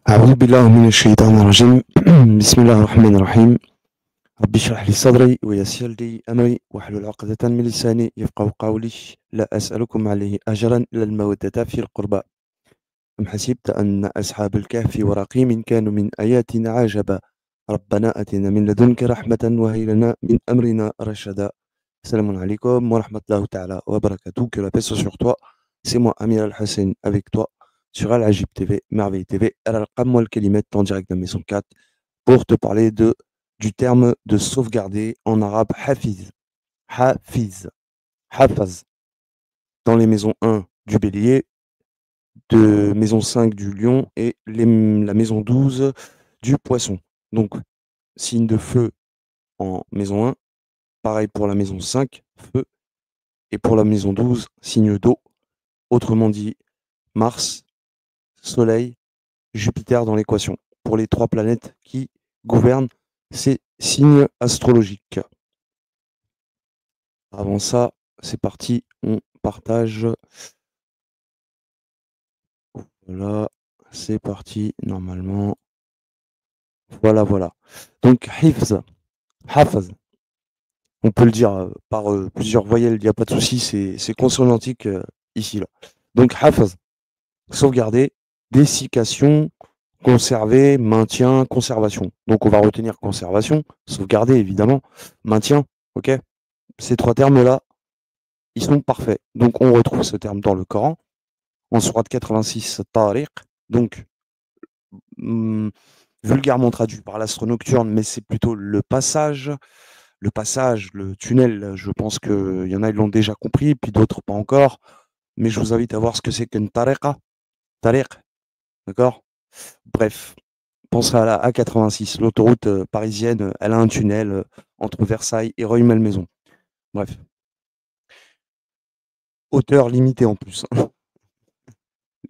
أعوذ بالله من الشيطان الرجيم بسم الله الرحمن الرحيم ربي اشرح لي صدري ويسر لي أمري واحلل عقدة من لساني يفقه قولي لا أسألكم عليه أجرا إلا المودة في القربى أم حسبت أن أصحاب الكهف ورقيم كانوا من آياتنا عجبا ربنا آتنا من لدنك رحمة وهي لنا من أمرنا رشدا Salam alaikum wa rahmatullahi ta'ala wa barakatuh. Que la paix soit sur toi. C'est moi, Amir Al-Hussein, avec toi sur Al-Ajib TV, Merveille TV, Al-Qam wal Kalimet en direct de la Maison 4 pour te parler du terme de sauvegarder en arabe hafiz. Hafiz. Hafaz. Dans les maisons 1 du bélier, de maison 5 du lion et la maison 12 du poisson. Donc, signe de feu en maison 1, pareil pour la maison 5, feu. Et pour la maison 12, signe d'eau, autrement dit Mars, Soleil, Jupiter dans l'équation, pour les 3 planètes qui gouvernent ces signes astrologiques. Avant ça, c'est parti, on partage. Voilà, c'est parti, normalement. Voilà, voilà. Donc, hifz, hafaz, on peut le dire par plusieurs voyelles, il n'y a pas de souci, c'est consonantique ici, là. Donc, hafaz, sauvegarder, dessiccation, conserver, maintien, conservation. Donc on va retenir conservation, sauvegarder évidemment, maintien, ok. Ces 3 termes-là, ils sont parfaits. Donc on retrouve ce terme dans le Coran, en sourate 86, Tariq, donc vulgairement traduit par l'astre nocturne, mais c'est plutôt le passage, le tunnel. Je pense qu'il y en a, ils l'ont déjà compris, puis d'autres pas encore. Mais je vous invite à voir ce que c'est qu'une tariqa, tariq, d'accord. Bref, pensez à la A86, l'autoroute parisienne, elle a un tunnel entre Versailles et Rueil-Malmaison. Bref. Hauteur limitée en plus.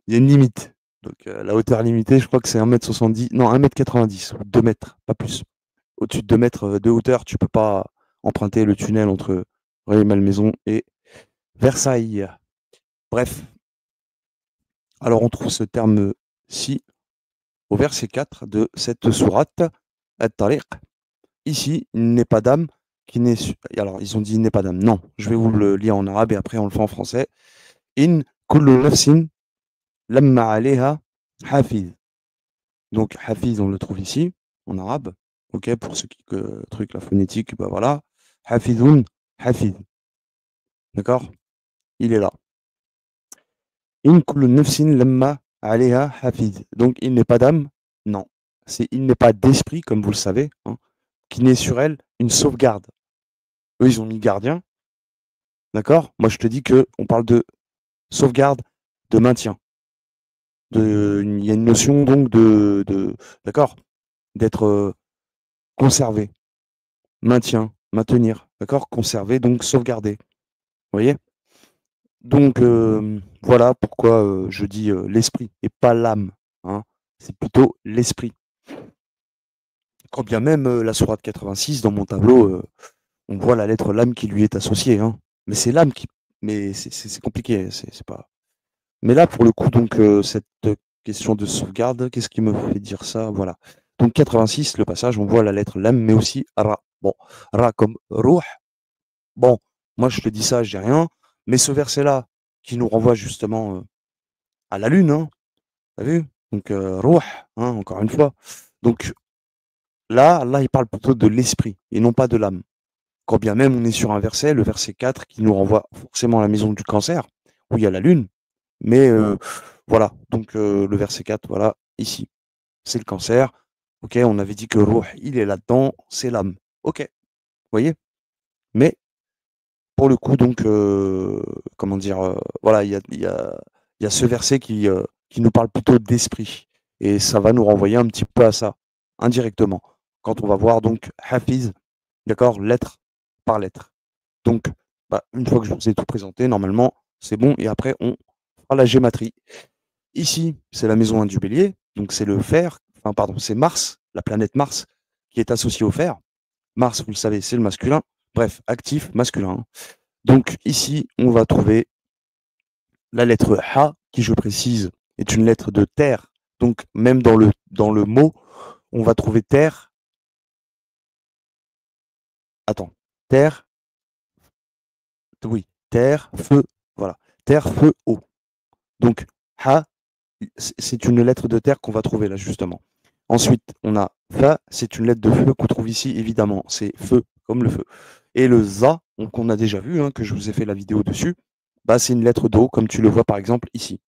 Il y a une limite. Donc la hauteur limitée, je crois que c'est 1,70 m, non 1,90 m ou 2 mètres, pas plus. Au-dessus de 2 mètres de hauteur, tu peux pas emprunter le tunnel entre Rueil-Malmaison et Versailles. Bref. Alors on trouve ce terme-ci au verset 4 de cette sourate, At-Tariq. Ici, il n'est pas d'âme qui n'est. Alors, ils ont dit il n'est pas d'âme. Non, je vais vous le lire en arabe et après on le fait en français. In kullu nafsin lamma alayha hafiz. Donc, hafiz, on le trouve ici, en arabe. Ok, pour ceux qui truc la phonétique, bah voilà. Hafizun, hafiz. D'accord. Il est là. In kullu nafsin lamma alayha hafiz. Donc, il n'est pas d'âme. Non. C'est il n'est pas d'esprit, comme vous le savez, hein, qui n'est sur elle une sauvegarde. Eux, ils ont mis gardien. D'accord. Moi, je te dis qu'on parle de sauvegarde, de maintien. Il y a une notion donc d'accord, d'être conservé, maintien, maintenir, d'accord, conserver, donc sauvegarder. Vous voyez. Donc voilà pourquoi je dis l'esprit et pas l'âme. Hein. C'est plutôt l'esprit. Quand bien même la sourate 86 dans mon tableau, on voit la lettre l'âme qui lui est associée. Hein. Mais c'est l'âme qui. Mais c'est compliqué. C'est pas. Mais là, pour le coup, donc, cette question de sauvegarde, qu'est-ce qui me fait dire ça? Voilà. Donc 86, le passage, on voit la lettre lam, mais aussi ra. Bon, ra comme ruh. Bon, moi je te dis ça, je dis rien. Mais ce verset-là, qui nous renvoie justement à la lune, hein, t'as vu? Donc ruh, hein, encore une fois. Donc là, il parle plutôt de l'esprit et non pas de l'âme. Quand bien même on est sur un verset, le verset 4, qui nous renvoie forcément à la maison du cancer, où il y a la lune. Mais voilà, donc le verset 4, voilà, ici, c'est le cancer. Ok, on avait dit que ruh, il est là-dedans, c'est l'âme. Ok, vous voyez. Mais pour le coup, donc, comment dire, voilà, il y a ce verset qui nous parle plutôt d'esprit. Et ça va nous renvoyer un petit peu à ça, indirectement. Quand on va voir donc Hafiz, d'accord, lettre par lettre. Donc, bah, une fois que je vous ai tout présenté, normalement, c'est bon. Et après, on fera la gématrie. Ici, c'est la maison 1 du bélier, donc c'est le fer, enfin pardon, c'est Mars, la planète Mars, qui est associée au fer. Mars, vous le savez, c'est le masculin. Bref, actif, masculin. Hein. Donc ici, on va trouver la lettre H, qui, je précise, est une lettre de terre Donc, même dans le mot, on va trouver terre. Attends. Terre, oui. Terre, feu. Voilà. Terre, feu, eau. Donc, ha, c'est une lettre de terre qu'on va trouver là, justement. Ensuite, on a fa, c'est une lettre de feu qu'on trouve ici, évidemment. C'est feu, comme le feu. Et le za, qu'on a déjà vu, hein, que je vous ai fait la vidéo dessus, bah, c'est une lettre d'eau, comme tu le vois par exemple ici.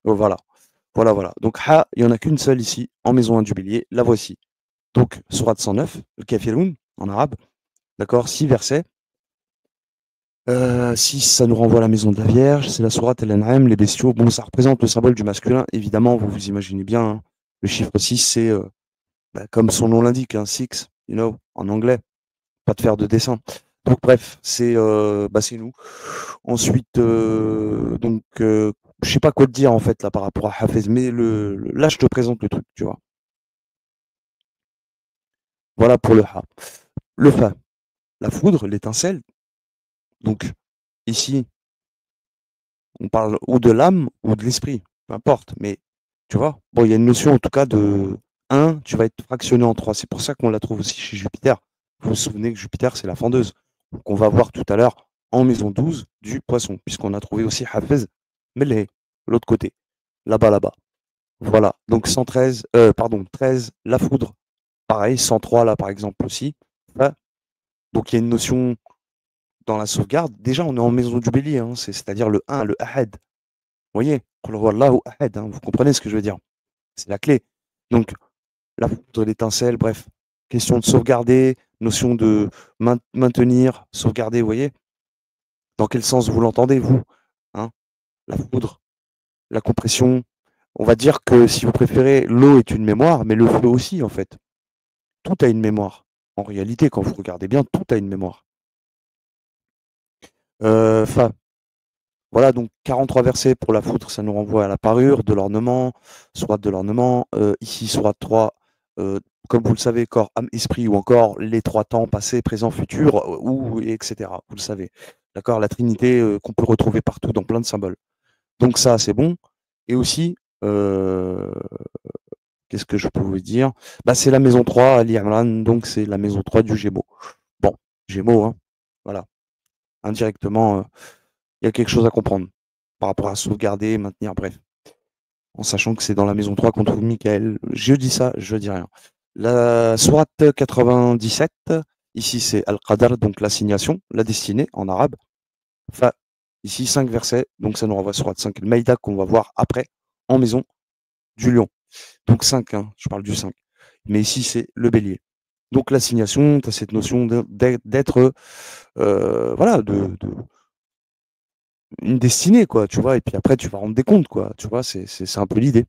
Oh, voilà. Voilà, voilà. Donc, ha, il n'y en a qu'une seule ici, en maison 1 du bélier. La voici. Donc, Sourate 109, le Kafirun, en arabe. D'accord, 6 versets. 6, ça nous renvoie à la maison de la Vierge. C'est la Sourate El-An'am, les bestiaux. Bon, ça représente le symbole du masculin. Évidemment, vous vous imaginez bien, hein. Le chiffre 6, c'est, comme son nom l'indique, hein, six, en anglais. Pas de faire de dessin. Donc, bref, c'est nous. Ensuite, je sais pas quoi te dire, en fait, là, par rapport à Hafez, mais là, je te présente le truc, tu vois. Voilà pour le Ha. Le Fa, la foudre, l'étincelle. Donc, ici, on parle ou de l'âme ou de l'esprit, peu importe. Mais, tu vois, bon, il y a une notion, en tout cas, de 1, tu vas être fractionné en 3. C'est pour ça qu'on la trouve aussi chez Jupiter. Vous vous souvenez que Jupiter, c'est la fendeuse. Donc, on va voir tout à l'heure en maison 12 du poisson, puisqu'on a trouvé aussi Hafez, Melhe, l'autre côté, là-bas, là-bas. Voilà, donc 113, pardon, 13, la foudre, pareil, 103 là par exemple aussi. Là, donc il y a une notion dans la sauvegarde. Déjà, on est en maison du bélier, hein, c'est-à-dire le 1, le Ahad. Vous voyez, Qul huwallahu ahad, hein, vous comprenez ce que je veux dire. C'est la clé. Donc, la foudre, l'étincelle, bref, question de sauvegarder, notion de maintenir, sauvegarder, vous voyez. Dans quel sens vous l'entendez, vous, hein? La foudre, la compression. On va dire que si vous préférez, l'eau est une mémoire, mais le feu aussi, en fait. Tout a une mémoire. En réalité, quand vous regardez bien, tout a une mémoire. Enfin, voilà, donc 43 versets pour la foudre, ça nous renvoie à la parure, de l'ornement, sourate de l'ornement. Ici, sourate 3, comme vous le savez, corps, âme, esprit, ou encore les trois temps, passé, présent, futur, ou etc. Vous le savez. D'accord, la Trinité qu'on peut retrouver partout dans plein de symboles. Donc ça, c'est bon. Et aussi, qu'est-ce que je peux vous dire? Bah, c'est la maison 3, Ali Imran, donc c'est la maison 3 du Gémeaux. Bon, Gémeaux, hein, voilà. Indirectement, il y a quelque chose à comprendre par rapport à sauvegarder, maintenir, bref. En sachant que c'est dans la maison 3 qu'on trouve Michael. Je dis ça, je dis rien. La sourate 97, ici c'est Al-Qadar, donc l'assignation, la destinée en arabe. Enfin, ici 5 versets, donc ça nous renvoie à sourate 5, le Maïda qu'on va voir après, en maison du lion. Donc 5, hein, je parle du 5. Mais ici c'est le bélier. Donc l'assignation, tu as cette notion d'être, voilà, une destinée, quoi, tu vois, et puis après tu vas rendre des comptes, quoi, tu vois, c'est un peu l'idée.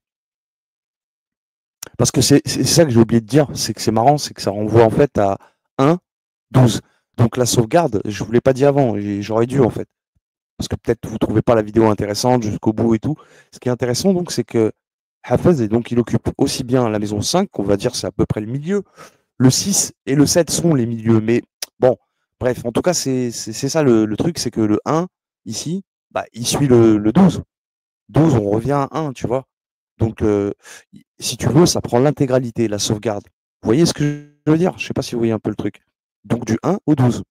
Parce que c'est ça que j'ai oublié de dire, c'est que c'est marrant, c'est que ça renvoie en fait à 1, 12. Donc la sauvegarde, je vous l'ai pas dit avant, et j'aurais dû en fait. Parce que peut-être vous trouvez pas la vidéo intéressante jusqu'au bout et tout. Ce qui est intéressant donc, c'est que Hafez, et donc il occupe aussi bien la maison 5, on va dire c'est à peu près le milieu. Le 6 et le 7 sont les milieux, mais bon, bref, en tout cas, c'est ça le truc, c'est que le 1, ici, bah, il suit le 12. 12, on revient à 1, tu vois. Donc, si tu veux, ça prend l'intégralité, la sauvegarde. Vous voyez ce que je veux dire? Je sais pas si vous voyez un peu le truc. Donc, du 1 au 12. Vous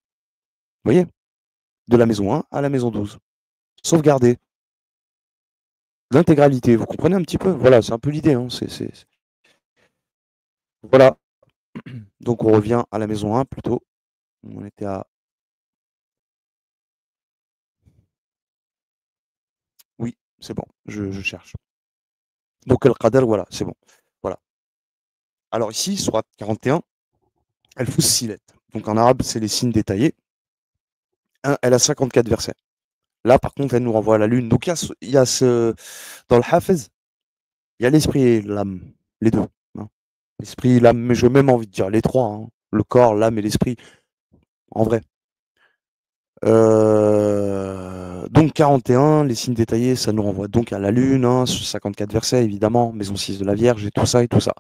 voyez? De la maison 1 à la maison 12. Sauvegarder. L'intégralité, vous comprenez un petit peu? Voilà, c'est un peu l'idée, hein. Voilà. Donc, on revient à la maison 1 plutôt. On était à. Oui, c'est bon, je cherche. Donc, Al-Qadar, voilà, c'est bon. Voilà. Alors, ici, sur 41, elle pousse 6 lettres. Donc, en arabe, c'est les signes détaillés. Elle a 54 versets. Là, par contre, elle nous renvoie à la lune. Donc, dans le Hafez, il y a l'esprit et l'âme, les deux, hein. L'esprit, l'âme, mais j'ai même envie de dire les trois, hein. Le corps, l'âme et l'esprit, en vrai. Donc 41, les signes détaillés, ça nous renvoie donc à la lune, hein, 54 versets, évidemment, maison 6 de la Vierge et tout ça et tout ça.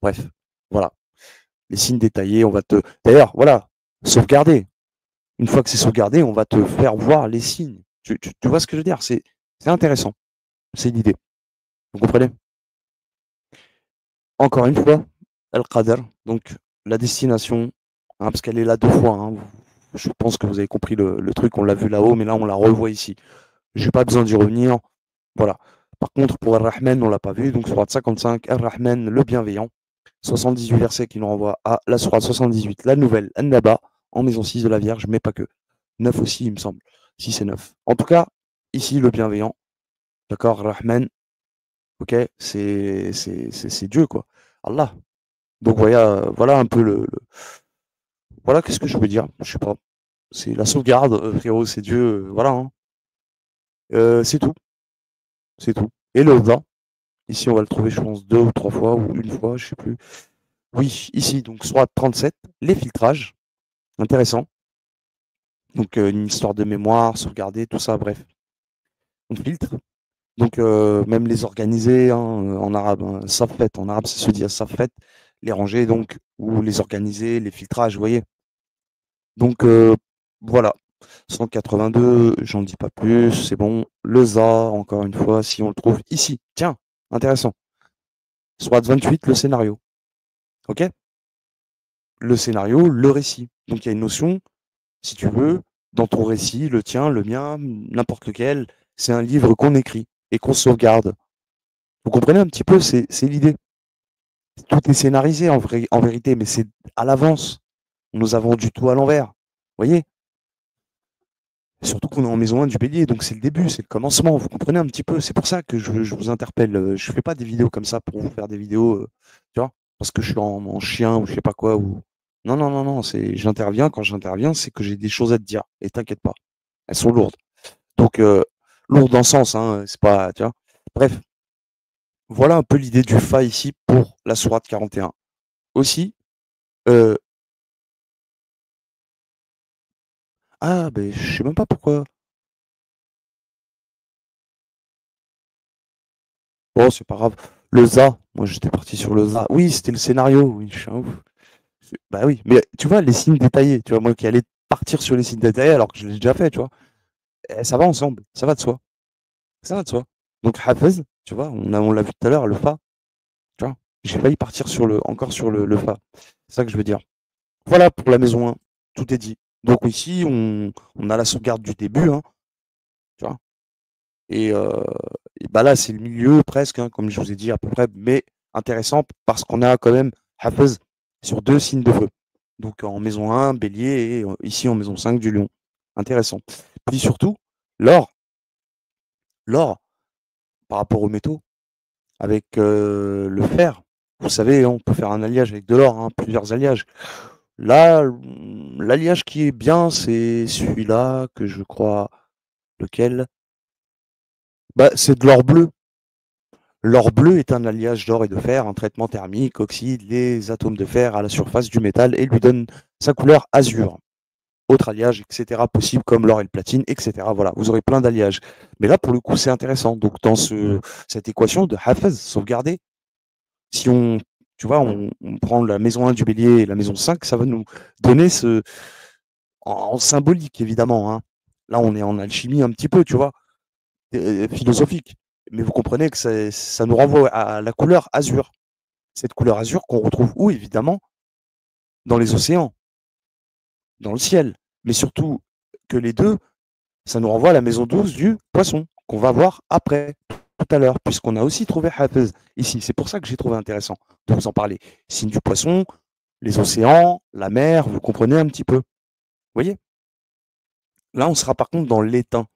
Bref, voilà. Les signes détaillés, on va te. D'ailleurs, voilà, sauvegarder. Une fois que c'est sauvegardé, on va te faire voir les signes. Tu vois ce que je veux dire? C'est intéressant. C'est l'idée. Vous comprenez? encore une fois, Al-Qadr, donc la destination, hein, parce qu'elle est là 2 fois, hein. Je pense que vous avez compris le truc, on l'a vu là-haut, mais là on la revoit ici. J'ai pas besoin d'y revenir. Voilà. Par contre, pour Ar-Rahman, on l'a pas vu, donc sourate 55, Ar-Rahman, le bienveillant, 78 versets qui nous renvoient à la sourate 78, la nouvelle, An-Naba, en maison 6 de la Vierge, mais pas que. 9 aussi, il me semble. 6 et 9. En tout cas, ici, le bienveillant, d'accord, Rahman, ok, c'est Dieu, quoi. Allah. Donc voilà un peu voilà, qu'est-ce que je veux dire? Je sais pas. C'est la sauvegarde, frérot, c'est Dieu, voilà, hein. C'est tout, c'est tout. Et le vin, ici on va le trouver, je pense, 2 ou 3 fois, ou une fois, je sais plus. Oui, ici, donc sourate 37, les filtrages, intéressant. Donc une histoire de mémoire, sauvegarder, tout ça, bref. On filtre. Donc même les organiser, hein, en arabe, hein, saffet, en arabe ça se dit saffet, les ranger donc, ou les organiser, les filtrages, vous voyez. Donc voilà, 182, j'en dis pas plus, c'est bon. Le za, encore une fois, si on le trouve ici, tiens, intéressant. Soit 28, le scénario, ok? Le scénario, le récit. Donc il y a une notion, si tu veux, dans ton récit, le tien, le mien, n'importe lequel, c'est un livre qu'on écrit et qu'on sauvegarde. Vous comprenez un petit peu, c'est l'idée. Tout est scénarisé en vérité, mais c'est à l'avance. On nous a vendu tout à l'envers. Vous voyez? Surtout qu'on est en maison 1 du bélier, donc c'est le début, c'est le commencement. Vous comprenez un petit peu? C'est pour ça que je vous interpelle. Je fais pas des vidéos comme ça pour vous faire des vidéos, tu vois, parce que je suis en chien ou je sais pas quoi. Ou... Non, non, non, non, j'interviens. Quand j'interviens, c'est que j'ai des choses à te dire. Et t'inquiète pas, elles sont lourdes. Donc, lourdes dans le sens, hein, c'est pas, tu vois. Bref, voilà un peu l'idée du Fa ici pour la sourate 41. Aussi, euh, ah, ben, je sais même pas pourquoi. Bon, c'est pas grave. Le za, moi j'étais parti sur le za. Oui, c'était le scénario, oui, je suis un ouf. Bah oui, mais tu vois, les signes détaillés, tu vois, moi qui allais partir sur les signes détaillés alors que je l'ai déjà fait, tu vois, ça va ensemble, ça va de soi. Ça va de soi. Donc Hafez, tu vois, on l'a vu tout à l'heure, le fa, tu vois, j'ai failli partir encore sur le fa. C'est ça que je veux dire. Voilà pour la maison 1, tout est dit. Donc ici, on a la sauvegarde du début, hein, tu vois. Et, euh, et bah là, c'est le milieu presque, hein, comme je vous ai dit à peu près, mais intéressant parce qu'on a quand même Hafez sur 2 signes de feu. Donc en maison 1, bélier, et ici en maison 5 du lion. Intéressant. Puis surtout, l'or, l'or, par rapport aux métaux, avec le fer, vous savez, on peut faire un alliage avec de l'or, hein, plusieurs alliages. Là, l'alliage qui est bien, c'est celui-là que je crois, lequel? Bah, c'est de l'or bleu. L'or bleu est un alliage d'or et de fer, un traitement thermique oxyde les atomes de fer à la surface du métal et lui donne sa couleur azur. Autres alliages, etc. possibles comme l'or et le platine, etc. Voilà, vous aurez plein d'alliages. Mais là, pour le coup, c'est intéressant. Donc, dans cette équation de Hafez, sauvegarder, si tu vois, on prend la maison 1 du bélier et la maison 5, ça va nous donner en symbolique, évidemment, hein. Là, on est en alchimie un petit peu, tu vois, philosophique. Mais vous comprenez que ça nous renvoie à la couleur azur. Cette couleur azur qu'on retrouve où, évidemment? Dans les océans, dans le ciel. Mais surtout que les deux, ça nous renvoie à la maison 12 du poisson, qu'on va voir après, tout à l'heure, puisqu'on a aussi trouvé Hafez ici. C'est pour ça que j'ai trouvé intéressant de vous en parler. Signe du poisson, les océans, la mer, vous comprenez un petit peu. Vous voyez? Là, on sera par contre dans l'étain.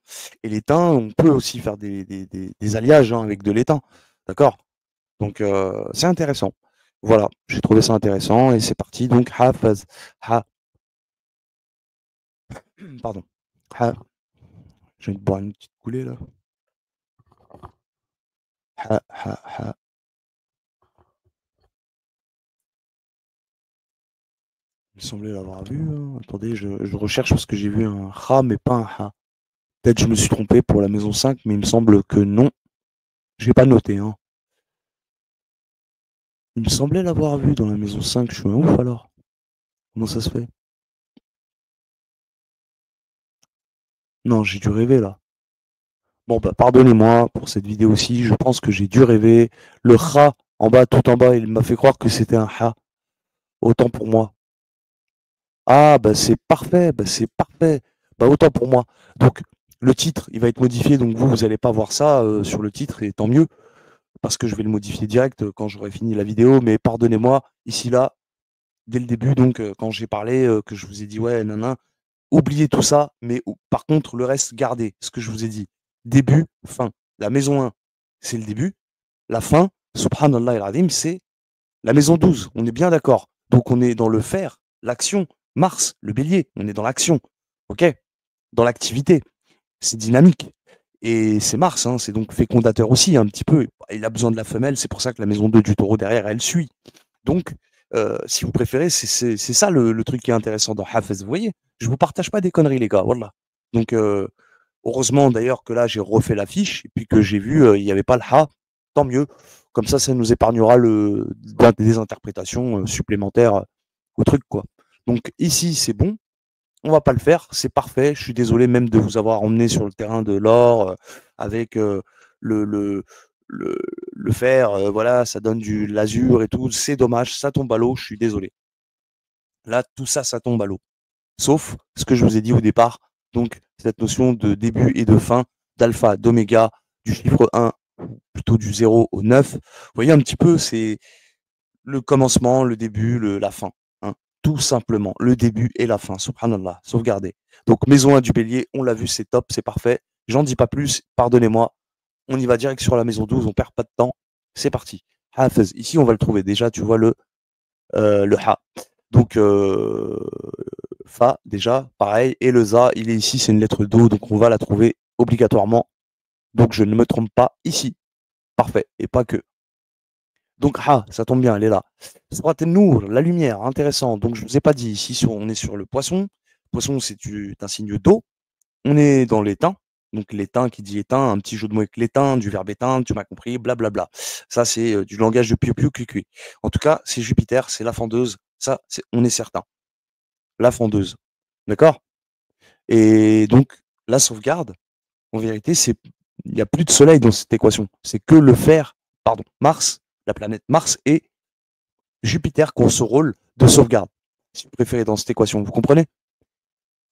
Et l'étain, on peut aussi faire des alliages, hein, avec de l'étain. D'accord? Donc, c'est intéressant. Voilà, j'ai trouvé ça intéressant et c'est parti. Donc, Hafez. Ha, pardon. Ha, je vais te boire une petite coulée là. Ha, ha, ha. Il me semblait l'avoir vu, hein. Attendez, je recherche parce que j'ai vu un ha, mais pas un ha. Peut-être je me suis trompé pour la maison 5, mais il me semble que non. Je l'ai pas noté, hein. Il me semblait l'avoir vu dans la maison 5. Je suis un ouf alors. Comment ça se fait? Non, j'ai dû rêver là. Bon, bah, pardonnez-moi pour cette vidéo aussi. Je pense que j'ai dû rêver. Le ha En bas, tout en bas, il m'a fait croire que c'était un ha. Autant pour moi. Ah, bah c'est parfait, bah c'est parfait. Bah autant pour moi. Donc, le titre, il va être modifié, donc vous n'allez pas voir ça sur le titre, et tant mieux, parce que je vais le modifier direct quand j'aurai fini la vidéo, mais pardonnez-moi, ici, là, dès le début, donc quand j'ai parlé, que je vous ai dit, ouais, nanana, oubliez tout ça, mais par contre, le reste, gardez ce que je vous ai dit. Début, fin. La maison 1, c'est le début. La fin, subhanallah al-azim, c'est la maison 12. On est bien d'accord. Donc on est dans le faire, l'action. Mars, le bélier, on est dans l'action. OK? Dans l'activité. C'est dynamique. Et c'est Mars, hein, c'est donc fécondateur aussi, un petit peu. Il a besoin de la femelle, c'est pour ça que la maison 2 du taureau derrière, elle suit. Donc, si vous préférez, c'est ça le truc qui est intéressant dans Hafez. Vous voyez, je vous partage pas des conneries, les gars. Voilà. Donc, heureusement d'ailleurs que là, j'ai refait la fiche et puis que j'ai vu, il n'y avait pas le ha. Tant mieux. Comme ça nous épargnera des interprétations supplémentaires au truc, quoi. Donc, ici, c'est bon. On va pas le faire. C'est parfait. Je suis désolé même de vous avoir emmené sur le terrain de l'or avec le, le, le, le fer. Voilà, ça donne du l'azur et tout. C'est dommage. Ça tombe à l'eau. Je suis désolé. Là, tout ça, ça tombe à l'eau. Sauf ce que je vous ai dit au départ, donc cette notion de début et de fin, d'alpha, d'oméga, du chiffre 1, plutôt du 0 au 9. Vous voyez un petit peu, c'est le commencement, le début, la fin. Hein. Tout simplement, le début et la fin. Subhanallah, sauvegardez. Donc maison 1 du bélier, on l'a vu, c'est top, c'est parfait. J'en dis pas plus, pardonnez-moi. On y va direct sur la maison 12, on perd pas de temps. C'est parti. Hafez, ici on va le trouver. Déjà, tu vois le ha. Donc, fa, déjà, pareil. Et le za, il est ici, c'est une lettre do, donc on va la trouver obligatoirement. Donc, je ne me trompe pas ici. Parfait. Et pas que. Donc, ha, ça tombe bien, elle est là. Surat Nour, la lumière, intéressant. Donc, je ne vous ai pas dit, ici, on est sur le poisson. Poisson, c'est un signe d'eau. On est dans l'étain. Donc, l'étain qui dit éteint, un petit jeu de mots avec l'étain, du verbe éteindre, tu m'as compris, blablabla. Ça, c'est du langage de piou-piou, cui-cui. En tout cas, c'est Jupiter, c'est la fendeuse. Ça, on est certain. La fondeuse. D'accord? Et donc, la sauvegarde, en vérité, il n'y a plus de soleil dans cette équation. C'est que le fer, pardon, Mars, la planète Mars et Jupiter qui ont ce rôle de sauvegarde, si vous préférez, dans cette équation. Vous comprenez?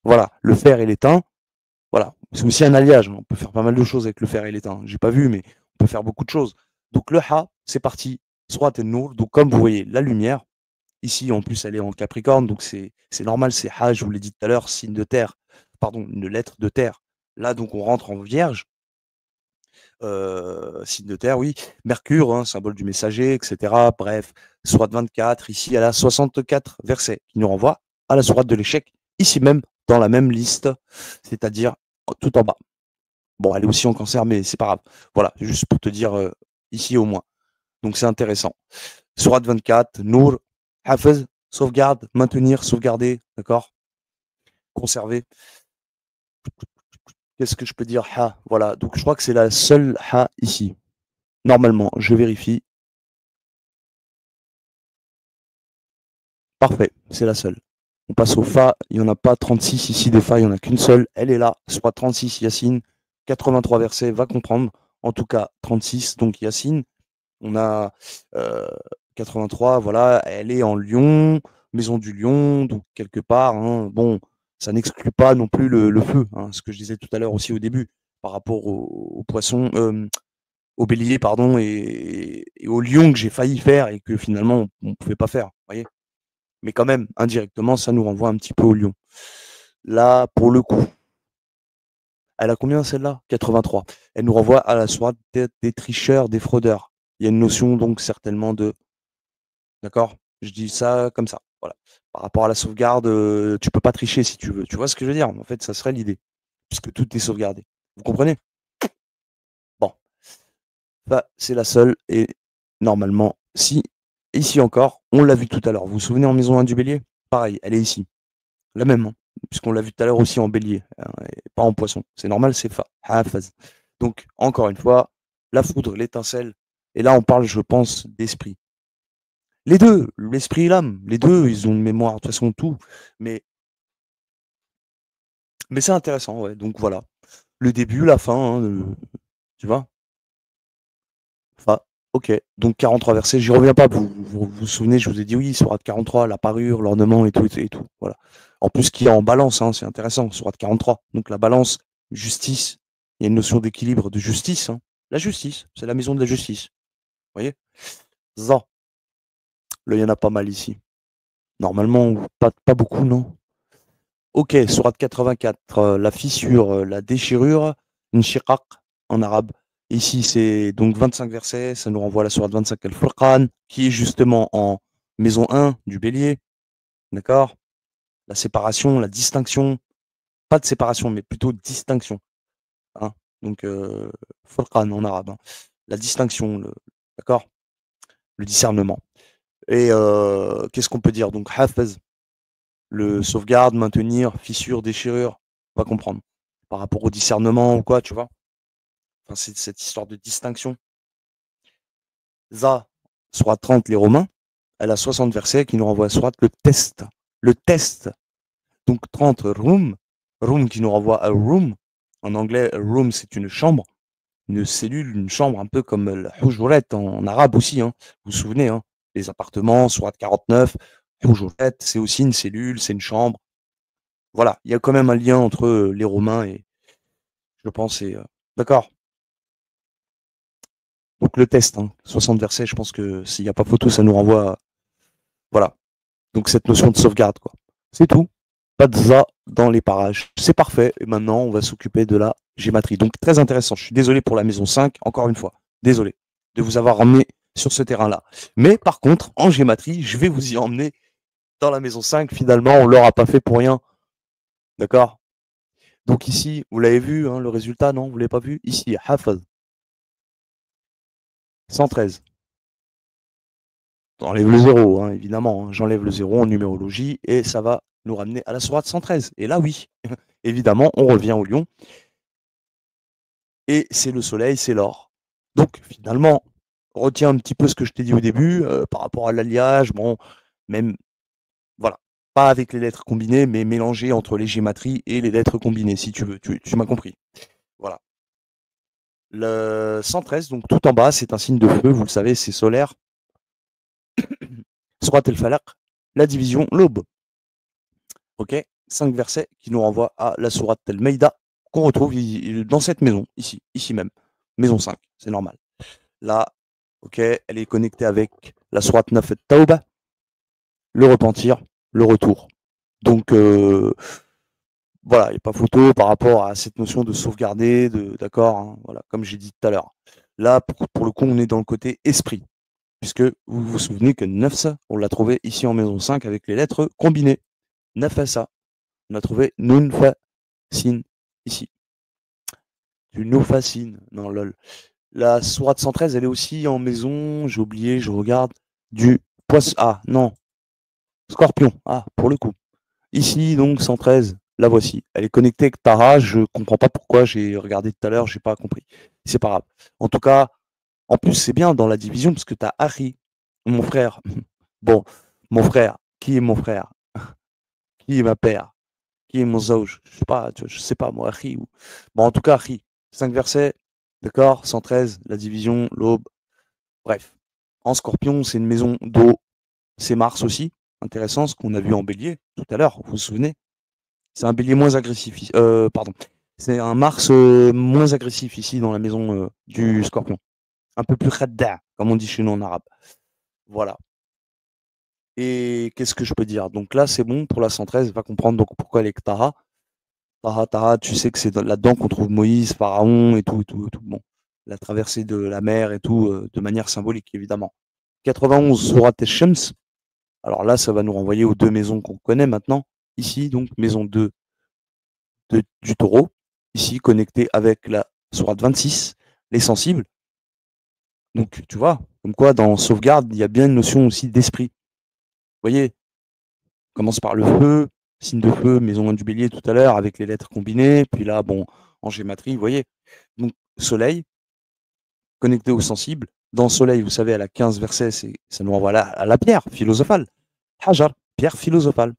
Voilà, le fer et l'étain, voilà. C'est aussi un alliage. On peut faire pas mal de choses avec le fer et l'étain. J'ai pas vu, mais on peut faire beaucoup de choses. Donc, le Ha, c'est parti. Soit et Nour. Donc, comme vous voyez, la lumière, ici, en plus, elle est en Capricorne, donc c'est normal, c'est Ha, je vous l'ai dit tout à l'heure, signe de terre, pardon, une lettre de terre. Là, donc, on rentre en Vierge, signe de terre, oui. Mercure, hein, symbole du messager, etc. Bref, sourate 24, ici, elle a 64 versets qui nous renvoient à la sourate de l'échec, ici même, dans la même liste, c'est-à-dire tout en bas. Bon, elle est aussi en cancer, mais c'est pas grave. Voilà, juste pour te dire ici au moins. Donc, c'est intéressant. Sourate 24, Nour, Hafez, sauvegarde, maintenir, sauvegarder, d'accord? Conserver. Qu'est-ce que je peux dire? Ha, voilà. Donc je crois que c'est la seule ha ici. Normalement, je vérifie. Parfait, c'est la seule. On passe au fa, il n'y en a pas 36 ici des fa, il n'y en a qu'une seule. Elle est là, soit 36 Yacine, 83 versets, va comprendre. En tout cas, 36, donc Yacine. On a 83, voilà, elle est en Lion, maison du Lion, donc quelque part, hein, bon, ça n'exclut pas non plus le feu, hein, ce que je disais tout à l'heure aussi au début, par rapport au poisson, au bélier, pardon, et au lion que j'ai failli faire et que finalement on ne pouvait pas faire, voyez. Mais quand même, indirectement, ça nous renvoie un petit peu au lion. Là, pour le coup, elle a combien celle-là? 83. Elle nous renvoie à la soirée des tricheurs, des fraudeurs. Il y a une notion donc certainement de. D'accord? Je dis ça comme ça. Voilà. Par rapport à la sauvegarde, tu peux pas tricher si tu veux. Tu vois ce que je veux dire? En fait, ça serait l'idée. Puisque tout est sauvegardé. Vous comprenez? Bon. Bah, c'est la seule. Et normalement, si. Ici encore, on l'a vu tout à l'heure. Vous vous souvenez en maison 1 du bélier? Pareil, elle est ici. La même, hein, puisqu'on l'a vu tout à l'heure aussi en bélier, hein, et pas en poisson. C'est normal, c'est hafaz. Donc, encore une fois, la foudre, l'étincelle. Et là, on parle, je pense, d'esprit. Les deux, l'esprit et l'âme, les deux, ils ont une mémoire, de toute façon, tout. Mais, mais c'est intéressant, ouais. Donc voilà. Le début, la fin, hein, tu vois? Fa. Ok, donc 43 versets, j'y reviens pas. Vous souvenez, je vous ai dit oui, sourate 43, la parure, l'ornement et tout, et tout. Voilà. En plus, qui est en balance, hein, c'est intéressant, sourate 43. Donc la balance, justice, il y a une notion d'équilibre, de justice. Hein. La justice, c'est la maison de la justice. Vous voyez? Ça, là, il y en a pas mal ici. Normalement, pas beaucoup, non? Ok, sourate 84, la fissure, la déchirure, une shiqaq en arabe. Ici, c'est donc 25 versets, ça nous renvoie à la sourate 25 Al-Furqan, qui est justement en maison 1 du bélier, d'accord? La séparation, la distinction, pas de séparation, mais plutôt distinction. Hein? Donc, Furqan en arabe, hein. La distinction, d'accord? Le discernement. Et qu'est-ce qu'on peut dire? Donc, Hafez, le sauvegarde, maintenir, fissure, déchirure, on va comprendre. Par rapport au discernement ou quoi, tu vois. Enfin, c'est cette histoire de distinction. Za, sourate 30, les Romains, elle a 60 versets qui nous renvoient à sourate le test. Le test. Donc 30, room. Room qui nous renvoie à room. En anglais, room, c'est une chambre, une cellule, une chambre, un peu comme le hujurat en arabe aussi. Hein. Vous vous souvenez, hein, les appartements, sourate 49, hujurat, c'est aussi une cellule, c'est une chambre. Voilà, il y a quand même un lien entre les Romains et, je pense, et, d'accord. Donc le test, hein, 60 versets, je pense que s'il n'y a pas photo, ça nous renvoie à... Voilà. Donc cette notion de sauvegarde, quoi. C'est tout. Pas de ça dans les parages. C'est parfait. Et maintenant, on va s'occuper de la gématrie. Donc très intéressant. Je suis désolé pour la maison 5, encore une fois. Désolé de vous avoir emmené sur ce terrain-là. Mais par contre, en gématrie, je vais vous y emmener dans la maison 5. Finalement, on l'aura pas fait pour rien. D'accord? Donc ici, vous l'avez vu, hein, le résultat, non? Vous l'avez pas vu? Ici, Hafez, 113. J'enlève le zéro, hein, évidemment. Hein. J'enlève le zéro en numérologie et ça va nous ramener à la sourate 113. Et là, oui, évidemment, on revient au lion. Et c'est le soleil, c'est l'or. Donc, finalement, retiens un petit peu ce que je t'ai dit au début par rapport à l'alliage. Bon, même, voilà, pas avec les lettres combinées, mais mélangé entre les gématries et les lettres combinées, si tu veux. Tu m'as compris. Voilà. Le 113, donc tout en bas, c'est un signe de feu, vous le savez, c'est solaire. Surat el-Falaq, la division, l'aube. Ok, 5 versets qui nous renvoient à la sourate Al-Maïda qu'on retrouve dans cette maison, ici même. Maison 5, c'est normal. Là, ok, elle est connectée avec la sourate 9 Tauba, le repentir, le retour. Donc, voilà, il n'y a pas photo par rapport à cette notion de sauvegarder, d'accord, hein, voilà, comme j'ai dit tout à l'heure. Là, pour le coup, on est dans le côté esprit, puisque vous vous souvenez que Nafsa, on l'a trouvé ici en maison 5 avec les lettres combinées. Nafasa, on a trouvé Nun Fa Sin ici. Tu nous fascines. Non, lol. La sourate 113, elle est aussi en maison, j'ai oublié, je regarde, du poisson. Ah, non, scorpion. Ah, pour le coup. Ici, donc, 113, la voici. Elle est connectée avec Tara, je comprends pas pourquoi, j'ai regardé tout à l'heure, j'ai pas compris. C'est pas grave. En tout cas, en plus, c'est bien dans la division, parce que tu as Harry, mon frère. Bon, mon frère. Qui est mon frère? Qui est ma père? Qui est mon zauj? Je sais pas, moi, Harry. Bon, en tout cas, Harry. 5 versets, d'accord? 113, la division, l'aube. Bref. En scorpion, c'est une maison d'eau. C'est Mars aussi. Intéressant, ce qu'on a vu en bélier tout à l'heure, vous vous souvenez? C'est un bélier moins agressif. Pardon. C'est un Mars moins agressif ici dans la maison du scorpion. Un peu plus khadda, comme on dit chez nous en arabe. Voilà. Et qu'est-ce que je peux dire? Donc là, c'est bon pour la 113, va comprendre donc pourquoi elle est Ktara. Tara, tu sais que c'est là-dedans qu'on trouve Moïse, Pharaon et tout, et tout, et tout. Bon, la traversée de la mer et tout, de manière symbolique, évidemment. 91, Surat Shams. Alors là, ça va nous renvoyer aux deux maisons qu'on connaît maintenant. Ici, donc, maison 2 du taureau. Ici, connectée avec la Sourate 26, les sensibles. Donc, tu vois, comme quoi, dans sauvegarde, il y a bien une notion aussi d'esprit. Vous voyez, on commence par le feu, signe de feu, maison 1 du bélier tout à l'heure, avec les lettres combinées. Puis là, bon, en gématrie, vous voyez. Donc, soleil, connecté au sensible. Dans soleil, vous savez, à la 15 versets, ça nous renvoie à la pierre philosophale. Hajar, pierre philosophale.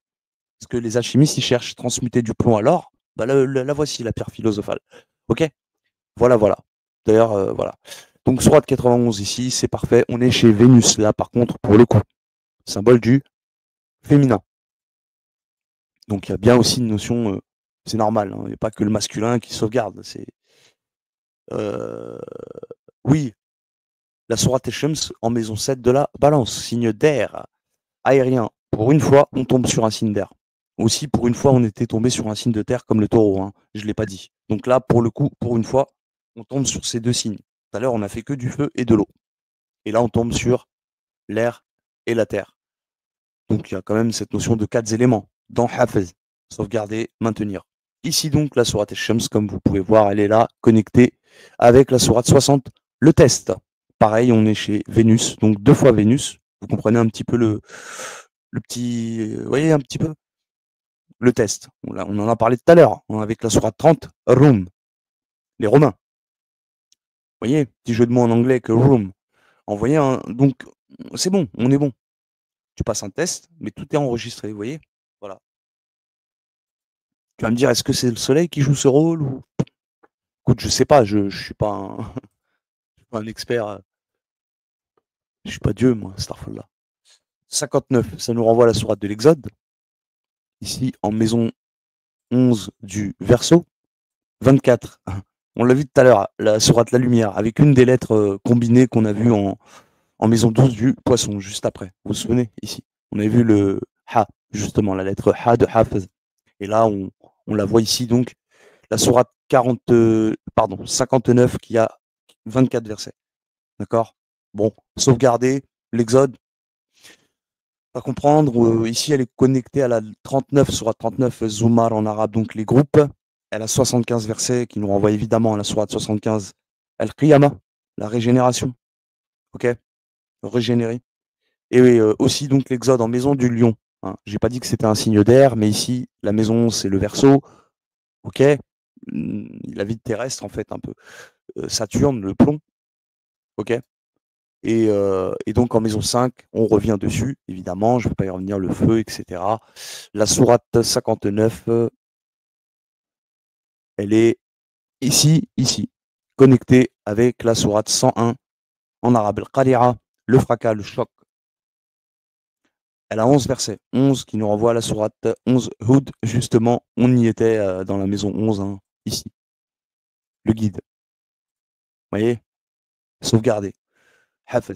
Parce que les alchimistes, ils cherchent transmuter du plomb à l'or. Bah, la voici, la pierre philosophale. Ok. Voilà, voilà. D'ailleurs, voilà. Donc sourate 91 ici, c'est parfait. On est chez Vénus là, par contre, pour le coup. Symbole du féminin. Donc il y a bien aussi une notion, c'est normal, hein, il n'y a pas que le masculin qui sauvegarde. Euh, oui, la sourate Shams en maison 7 de la balance, signe d'air, aérien. Pour une fois, on tombe sur un signe d'air. Aussi, pour une fois, on était tombé sur un signe de terre comme le taureau, hein, je ne l'ai pas dit. Donc là, pour le coup, pour une fois, on tombe sur ces deux signes. Tout à l'heure, on a fait que du feu et de l'eau. Et là, on tombe sur l'air et la terre. Donc il y a quand même cette notion de 4 éléments dans Hafez, sauvegarder, maintenir. Ici donc la sourate Shams, comme vous pouvez voir, elle est là, connectée avec la sourate 60, le test. Pareil, on est chez Vénus, donc 2 fois Vénus. Vous comprenez un petit peu le petit, vous voyez un petit peu le test. On en a parlé tout à l'heure, hein, avec la sourate 30, Room, les Romains. Vous voyez, petit jeu de mots en anglais que Room. Envoyez donc c'est bon, on est bon. Tu passes un test, mais tout est enregistré, vous voyez. Voilà. Tu vas me dire, est-ce que c'est le soleil qui joue ce rôle ou... Écoute, je sais pas, je suis pas un, je suis pas un expert, je suis pas Dieu, moi, Starfall là. 59, ça nous renvoie à la sourate de l'Exode, ici en maison 11 du Verseau. 24, on l'a vu tout à l'heure, la sourate la lumière, avec une des lettres combinées qu'on a vues en maison 12 du Poisson, juste après. Vous vous souvenez, ici. On a vu le Ha, justement, la lettre Ha de Hafez. Et là, on la voit ici, donc, la sourate 59 qui a 24 versets. D'accord. Bon, sauvegarder l'Exode, pas comprendre. Ici, elle est connectée à la 39, sourate 39, Zumar en arabe, donc les groupes. Elle a 75 versets qui nous renvoient évidemment à la sourate 75, Al-Qiyamah, la régénération. Ok. Régénérer. Et aussi donc l'Exode en maison du lion. Hein. J'ai pas dit que c'était un signe d'air, mais ici, la maison, c'est le Verseau. Ok. La vie terrestre, en fait, un peu. Saturne, le plomb. Ok. Et donc en maison 5, on revient dessus, évidemment, je ne vais pas y revenir, le feu, etc. La sourate 59, elle est ici, connectée avec la sourate 101 en arabe, al-Qari'a, le fracas, le choc. Elle a 11 versets, 11 qui nous renvoient à la sourate 11 Hud, justement, on y était dans la maison 11, hein, ici. Le guide. Vous voyez? Sauvegarder. Hafez.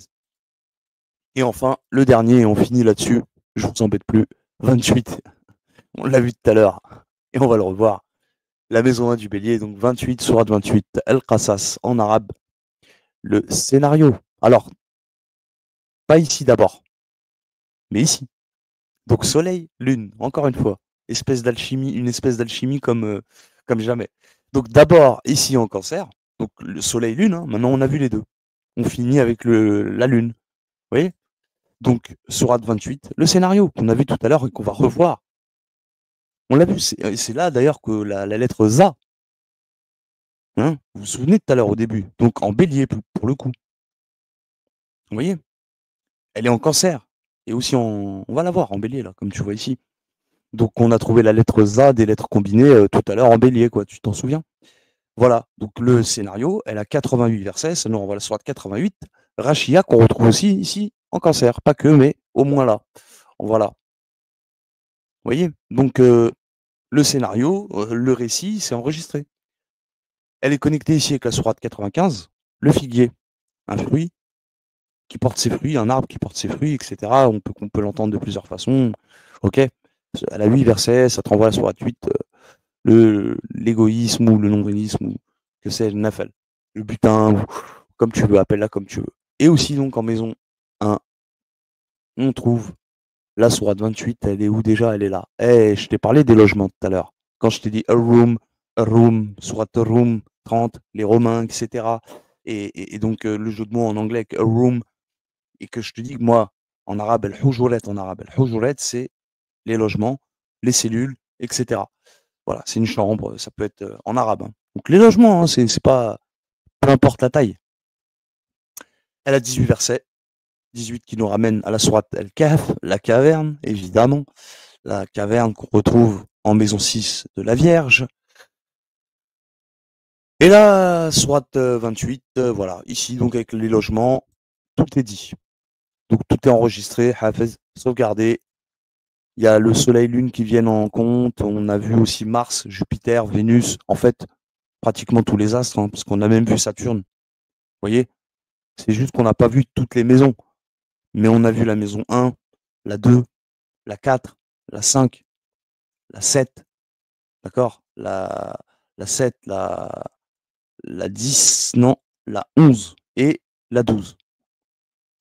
Et enfin, le dernier, et on finit là-dessus, je vous embête plus, 28. On l'a vu tout à l'heure, et on va le revoir. La maison 1 du bélier, donc 28, sourate 28, Al-Qasas en arabe, le scénario. Alors, pas ici d'abord, mais ici. Donc soleil, lune, encore une fois, une espèce d'alchimie comme jamais. Donc d'abord ici en cancer, donc le soleil, lune, hein, maintenant on a vu les deux. On finit avec la lune. Vous voyez? Donc sourate 28, le scénario qu'on a vu tout à l'heure et qu'on va revoir. On l'a vu, c'est là d'ailleurs que la lettre ZA, hein, vous vous souvenez tout à l'heure au début, donc en bélier pour le coup. Vous voyez? Elle est en cancer. Et aussi on va la voir en bélier, là, comme tu vois ici. Donc on a trouvé la lettre ZA, des lettres combinées tout à l'heure en bélier, quoi, tu t'en souviens? Voilà, donc le scénario, elle a 88 versets, ça nous renvoie à la sourate 88. Rachia, qu'on retrouve aussi ici en cancer, pas que, mais au moins là. Voilà. Vous voyez? Donc le scénario, le récit, c'est enregistré. Elle est connectée ici avec la sourate 95, le figuier, un fruit qui porte ses fruits, un arbre qui porte ses fruits, etc. On peut l'entendre de plusieurs façons. Ok. Elle a 8 versets, ça te renvoie à la sourate 8, l'égoïsme ou le nombrilisme, ou que sais-je, nafal. Le butin, ou comme tu veux, appelle-la comme tu veux. Et aussi, donc, en maison 1, on trouve la sourate 28, elle est où déjà? Elle est là. Eh, je t'ai parlé des logements tout à l'heure. Quand je t'ai dit a room, sourate room 30, les Romains, etc. Et donc, le jeu de mots en anglais avec a room, et que je te dis que moi, en arabe, al-hujurat en arabe. Al-hujurat, c'est les logements, les cellules, etc. Voilà, c'est une chambre, ça peut être en arabe. Hein. Donc les logements, hein, c'est pas, peu importe la taille. Elle a 18 versets, 18 qui nous ramènent à la sourate Al-Kahf, la caverne, évidemment. La caverne qu'on retrouve en maison 6 de la Vierge. Et là, Sourate 28, voilà, ici, donc avec les logements, tout est dit. Donc tout est enregistré, Hafez, sauvegardé. Il y a le Soleil, Lune qui viennent en compte. On a vu aussi Mars, Jupiter, Vénus. En fait, pratiquement tous les astres, hein, parce qu'on a même vu Saturne. Vous voyez? C'est juste qu'on n'a pas vu toutes les maisons. Mais on a vu la maison 1, la 2, la 4, la 5, la 7, d'accord? La 7, la 10, non, la 11 et la 12.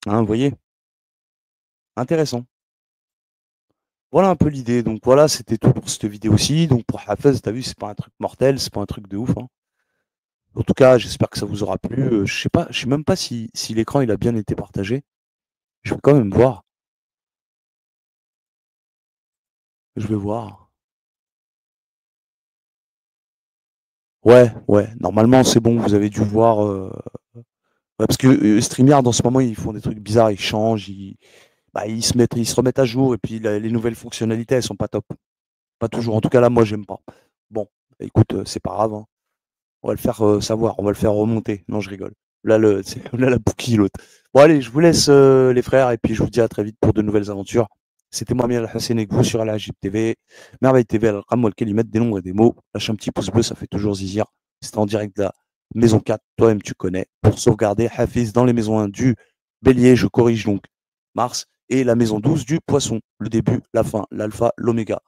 Hein, vous voyez? Intéressant. Voilà un peu l'idée. Donc voilà, c'était tout pour cette vidéo-ci. Donc pour Hafez, t'as vu, c'est pas un truc mortel, c'est pas un truc de ouf, hein. En tout cas, j'espère que ça vous aura plu. Je sais pas, je sais même pas si l'écran il a bien été partagé. Je vais quand même voir. Je vais voir. Ouais, ouais. Normalement, c'est bon. Vous avez dû voir. Ouais, parce que StreamYard en ce moment, ils font des trucs bizarres. Ils changent. Bah, ils se remettent à jour. Et puis les nouvelles fonctionnalités, elles sont pas top. Pas toujours. En tout cas là, moi, j'aime pas. Bon, écoute, c'est pas grave, hein. On va le faire savoir, on va le faire remonter. Non, je rigole. Là, là la bouquille, l'autre. Bon, allez, je vous laisse, les frères, et puis je vous dis à très vite pour de nouvelles aventures. C'était moi, Miel Hassan, avec vous sur Al-Ajib TV, Merveille TV, Al-Ram, Al-Kalimat, des nombres et des mots. Lâche un petit pouce bleu, ça fait toujours zizir. C'était en direct de la maison 4, toi-même tu connais, pour sauvegarder Hafiz dans les maisons 1 du Bélier, je corrige donc Mars, et la maison 12 du Poisson, le début, la fin, l'alpha, l'oméga.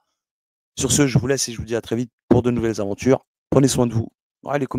Sur ce, je vous laisse et je vous dis à très vite pour de nouvelles aventures. Prenez soin de vous. Allez, comme